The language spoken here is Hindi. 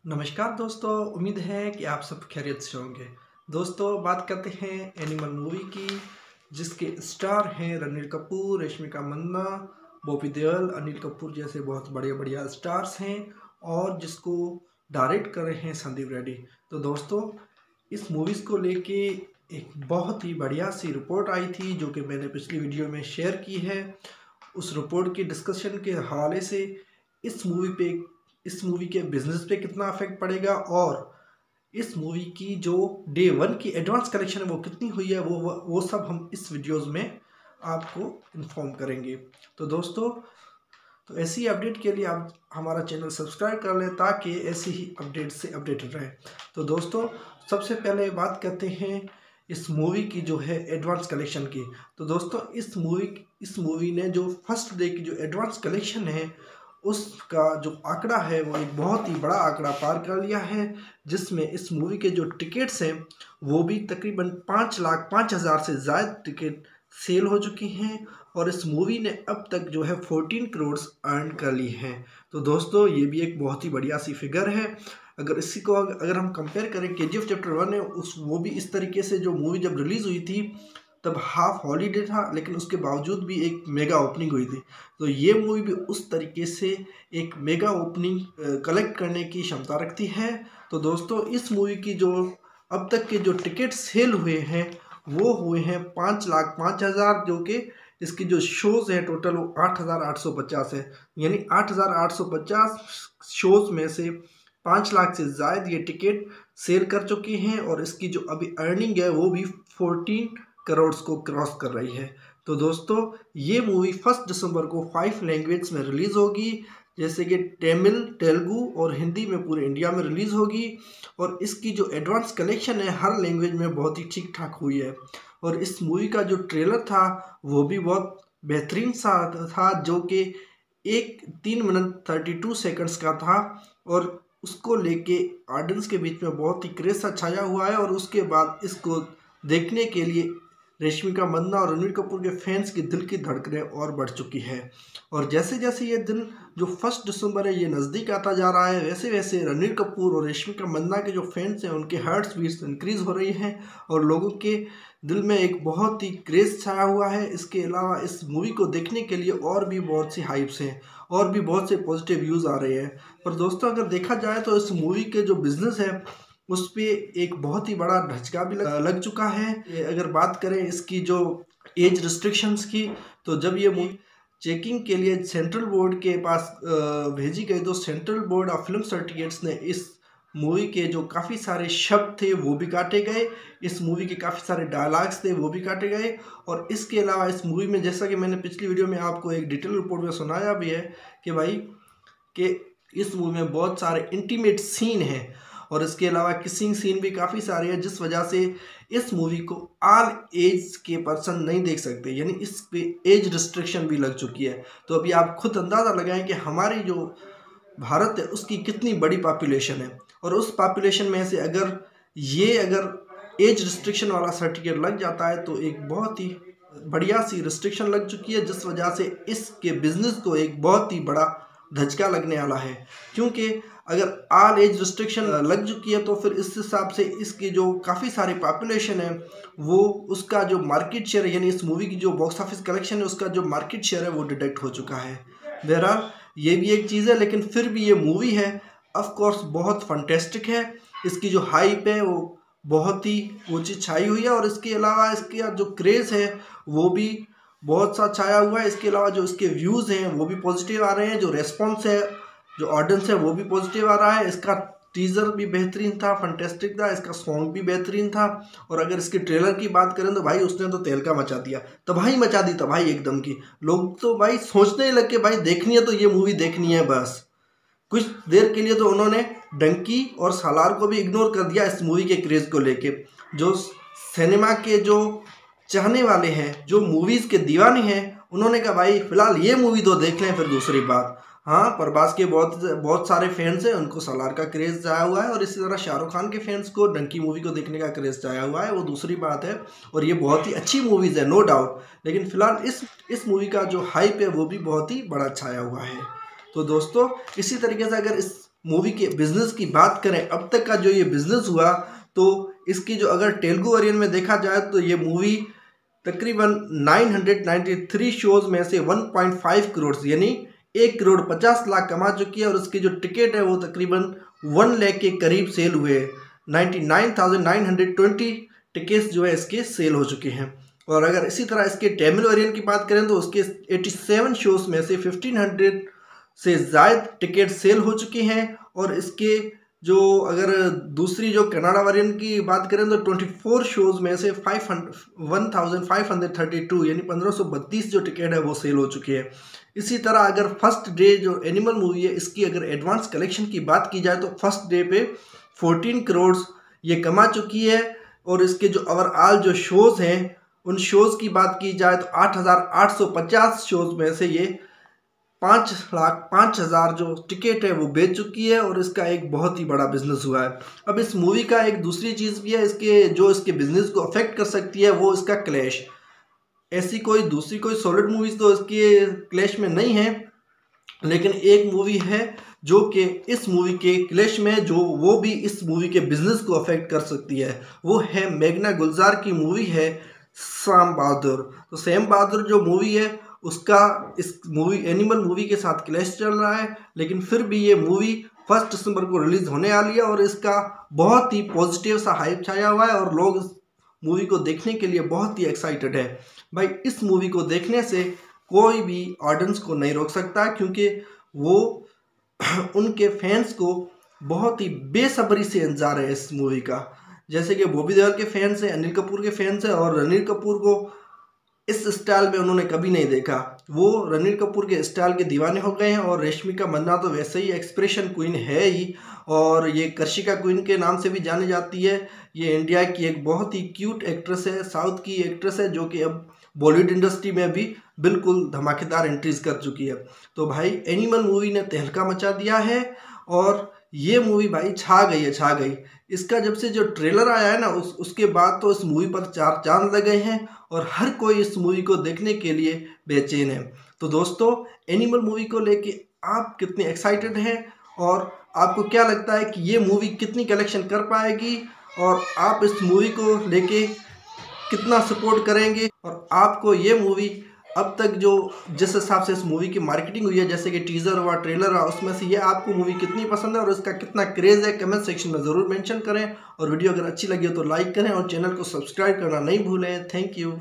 नमस्कार दोस्तों, उम्मीद है कि आप सब खैरियत से होंगे। दोस्तों, बात करते हैं एनिमल मूवी की, जिसके स्टार हैं रणबीर कपूर, रश्मिका मंदाना, बॉबी देओल, अनिल कपूर जैसे बहुत बढ़िया स्टार्स हैं और जिसको डायरेक्ट कर रहे हैं संदीप रेड्डी। तो दोस्तों, इस मूवीज़ को लेके एक बहुत ही बढ़िया सी रिपोर्ट आई थी जो कि मैंने पिछली वीडियो में शेयर की है। उस रिपोर्ट के डिस्कशन के हवाले से इस मूवी के बिजनेस पे कितना अफेक्ट पड़ेगा और इस मूवी की जो डे वन की एडवांस कलेक्शन है वो कितनी हुई है, वो सब हम इस वीडियोस में आपको इन्फॉर्म करेंगे। तो दोस्तों, तो ऐसी अपडेट के लिए आप हमारा चैनल सब्सक्राइब कर लें ताकि ऐसी ही अपडेट से अपडेटेड रहें। तो दोस्तों, सबसे पहले बात करते हैं इस मूवी की जो है एडवांस कलेक्शन की। तो दोस्तों, इस मूवी ने जो फर्स्ट डे की जो एडवांस कलेक्शन है उसका जो आंकड़ा है वो एक बहुत ही बड़ा आंकड़ा पार कर लिया है, जिसमें इस मूवी के जो टिकट्स हैं वो भी तकरीबन 5,05,000 से ज़्यादा टिकट सेल हो चुकी हैं और इस मूवी ने अब तक जो है 14 करोड़ अर्न कर ली हैं। तो दोस्तों, ये भी एक बहुत ही बढ़िया सी फिगर है। अगर इसी को अगर हम कंपेयर करें KGF चैप्टर 1 है वो भी इस तरीके से जो मूवी जब रिलीज़ हुई थी तब हाफ हॉलीडे था, लेकिन उसके बावजूद भी एक मेगा ओपनिंग हुई थी। तो ये मूवी भी उस तरीके से एक मेगा ओपनिंग कलेक्ट करने की क्षमता रखती है। तो दोस्तों, इस मूवी की जो अब तक के जो टिकट सेल हुए हैं वो हुए हैं 5,05,000, जो कि इसकी जो शोज़ हैं टोटल वो 8,850 है। यानी 8,850 शोज़ में से 5 लाख से ज़्यादा ये टिकट सेल कर चुकी हैं और इसकी जो अभी अर्निंग है वो भी 14 करोड़ को क्रॉस कर रही है। तो दोस्तों, ये मूवी 1 दिसंबर को 5 लैंग्वेज में रिलीज़ होगी, जैसे कि तमिल, तेलुगु और हिंदी में पूरे इंडिया में रिलीज़ होगी। और इसकी जो एडवांस कलेक्शन है हर लैंग्वेज में बहुत ही ठीक ठाक हुई है। और इस मूवी का जो ट्रेलर था वो भी बहुत बेहतरीन सा था, जो कि 3 मिनट 32 सेकंड्स का था और उसको लेके ऑडियंस के बीच में बहुत ही क्रेज सा छाया हुआ है। और उसके बाद इसको देखने के लिए रश्मिका मंदाना और रणबीर कपूर के फैंस की दिल की धड़कनें और बढ़ चुकी है। और जैसे जैसे ये दिन जो 1 दिसंबर है ये नज़दीक आता जा रहा है, वैसे वैसे रणबीर कपूर और रश्मिका मंदाना के जो फैंस हैं उनके हार्ट बीट्स इंक्रीज़ हो रही हैं और लोगों के दिल में एक बहुत ही क्रेज़ छाया हुआ है। इसके अलावा इस मूवी को देखने के लिए और भी बहुत सी हाइप्स हैं और भी बहुत से पॉजिटिव व्यूज़ आ रहे हैं। पर दोस्तों, अगर देखा जाए तो इस मूवी के जो बिज़नेस है उस पे एक बहुत ही बड़ा धचका भी लग चुका है। अगर बात करें इसकी जो एज रिस्ट्रिक्शंस की, तो जब ये मूवी चेकिंग के लिए सेंट्रल बोर्ड के पास भेजी गई तो central board of film certificates ने इस मूवी के जो काफ़ी सारे शब्द थे वो भी काटे गए, इस मूवी के काफ़ी सारे डायलॉग्स थे वो भी काटे गए। और इसके अलावा इस मूवी में, जैसा कि मैंने पिछली वीडियो में आपको एक डिटेल रिपोर्ट में सुनाया भी है कि भाई कि इस मूवी में बहुत सारे इंटीमेट सीन हैं और इसके अलावा किसिंग सीन भी काफ़ी सारे हैं, जिस वजह से इस मूवी को ऑल एज के पर्सन नहीं देख सकते, यानी इस पे एज रिस्ट्रिक्शन भी लग चुकी है। तो अभी आप खुद अंदाज़ा लगाएं कि हमारी जो भारत है उसकी कितनी बड़ी पॉपुलेशन है और उस पॉपुलेशन में से अगर एज रिस्ट्रिक्शन वाला सर्टिफिकेट लग जाता है तो एक बहुत ही बढ़िया सी रिस्ट्रिक्शन लग चुकी है, जिस वजह से इसके बिजनेस को एक बहुत ही बड़ा धचका लगने वाला है। क्योंकि अगर ऑल एज रिस्ट्रिक्शन लग चुकी है तो फिर इस हिसाब से इसकी जो काफ़ी सारी पॉपुलेशन है वो उसका जो मार्केट शेयर है, यानी इस मूवी की जो बॉक्स ऑफिस कलेक्शन है उसका जो मार्केट शेयर है वो डिडक्ट हो चुका है। बहरहाल ये भी एक चीज़ है, लेकिन फिर भी ये मूवी है ऑफ कोर्स बहुत फंटेस्टिक है। इसकी जो हाइप है वो बहुत ही ऊंची छाई हुई है और इसके अलावा इसका जो क्रेज़ है वो भी बहुत सा छाया हुआ है। इसके अलावा जो इसके व्यूज़ हैं वो भी पॉजिटिव आ रहे हैं, जो रेस्पॉन्स है, जो ऑडियंस है वो भी पॉजिटिव आ रहा है। इसका टीज़र भी बेहतरीन था, फंटेस्टिक था, इसका सॉन्ग भी बेहतरीन था। और अगर इसके ट्रेलर की बात करें तो भाई उसने तो तहलका मचा दिया, तबाही मचा दी तबाही एकदम की। लोग तो भाई सोचने ही लग के भाई देखनी है तो ये मूवी देखनी है बस। कुछ देर के लिए तो उन्होंने डंकी और सालार को भी इग्नोर कर दिया इस मूवी के क्रेज़ को लेके। जो सिनेमा के जो चाहने वाले हैं, जो मूवीज़ के दीवाने हैं, उन्होंने कहा भाई फिलहाल ये मूवी तो देख लें, फिर दूसरी बात। हाँ, प्रभास के बहुत सारे फैंस हैं, उनको सालार का क्रेज़ जाया हुआ है और इसी तरह शाहरुख खान के फैंस को डंकी मूवी को देखने का क्रेज़ जाया हुआ है, वो दूसरी बात है। और ये बहुत ही अच्छी मूवीज़ है नो डाउट, लेकिन फिलहाल इस मूवी का जो हाइप है वो भी बहुत ही बड़ा छाया हुआ है। तो दोस्तों, इसी तरीके से अगर इस मूवी के बिजनेस की बात करें, अब तक का जो ये बिजनेस हुआ, तो इसकी जो अगर तेलुगु वेरिएंट में देखा जाए तो ये मूवी तकरीबन 993 शोज में से 1.5 करोड़ यानी 1,50,00,000 कमा चुकी है। और उसकी जो टिकट है वो तकरीबन 1 लाख के करीब सेल हुए। 99,920 टिकट्स जो है इसके सेल हो चुके हैं। और अगर इसी तरह इसके तमिल वेरिएंट की बात करें तो उसके 87 शोज में से 1500 से ज़्यादा टिकट सेल हो चुके हैं। और इसके जो अगर दूसरी जो कन्नड़ा वेरिएंट की बात करें तो 24 शोज में से 1532 यानी 1532 जो टिकट है वो सेल हो चुकी है। इसी तरह अगर फर्स्ट डे जो एनिमल मूवी है इसकी अगर एडवांस कलेक्शन की बात की जाए तो फर्स्ट डे पे 14 करोड़ ये कमा चुकी है। और इसके जो ओवरऑल जो शोज़ हैं उन शोज़ की बात की जाए तो 8,850 शोज़ में से ये 5,05,000 जो टिकट है वो बेच चुकी है। और इसका एक बहुत ही बड़ा बिजनेस हुआ है। अब इस मूवी का एक दूसरी चीज़ भी है इसके बिजनेस को अफेक्ट कर सकती है, वो इसका क्लैश। ऐसी कोई दूसरी कोई सॉलिड मूवीज़ तो इसके क्लैश में नहीं है, लेकिन एक मूवी है जो कि इस मूवी के क्लैश में जो वो भी इस मूवी के बिजनेस को अफेक्ट कर सकती है। वो है मेघना गुलजार की मूवी है सैम बहादुर। तो सैम बहादुर जो मूवी है उसका इस मूवी एनिमल मूवी के साथ क्लैश चल रहा है, लेकिन फिर भी ये मूवी 1 दिसंबर को रिलीज होने वाली है। और इसका बहुत ही पॉजिटिव सा हाइप छाया हुआ है और लोग इस मूवी को देखने के लिए बहुत ही एक्साइटेड है। भाई इस मूवी को देखने से कोई भी ऑडियंस को नहीं रोक सकता, क्योंकि वो उनके फैंस को बहुत ही बेसब्री से इंतजार है इस मूवी का। जैसे कि बॉबी देओल के फैंस हैं, अनिल कपूर के फैंस हैं, और रणबीर कपूर को इस स्टाइल में उन्होंने कभी नहीं देखा। वो रणबीर कपूर के स्टाइल के दीवाने हो गए हैं। और रेशमिका मंदाना तो वैसे ही एक्सप्रेशन क्वीन है ही, और ये कर्षिका क्वीन के नाम से भी जानी जाती है। ये इंडिया की एक बहुत ही क्यूट एक्ट्रेस है, साउथ की एक्ट्रेस है, जो कि अब बॉलीवुड इंडस्ट्री में भी बिल्कुल धमाकेदार एंट्रीज कर चुकी है। तो भाई एनिमल मूवी ने तहलका मचा दिया है और ये मूवी भाई छा गई है, छा गई। इसका जब से जो ट्रेलर आया है ना उसके बाद तो इस मूवी पर 4 चांद लगे हैं और हर कोई इस मूवी को देखने के लिए बेचैन है। तो दोस्तों एनिमल मूवी को लेके आप कितने एक्साइटेड हैं और आपको क्या लगता है कि ये मूवी कितनी कलेक्शन कर पाएगी, और आप इस मूवी को लेके कितना सपोर्ट करेंगे, और आपको ये मूवी अब तक जो जिस हिसाब से इस मूवी की मार्केटिंग हुई है, जैसे कि टीज़र हुआ, ट्रेलर हुआ, उसमें से ये आपको मूवी कितनी पसंद है और इसका कितना क्रेज़ है, कमेंट सेक्शन में ज़रूर मेंशन करें। और वीडियो अगर अच्छी लगी हो तो लाइक करें और चैनल को सब्सक्राइब करना नहीं भूलें। Thank you.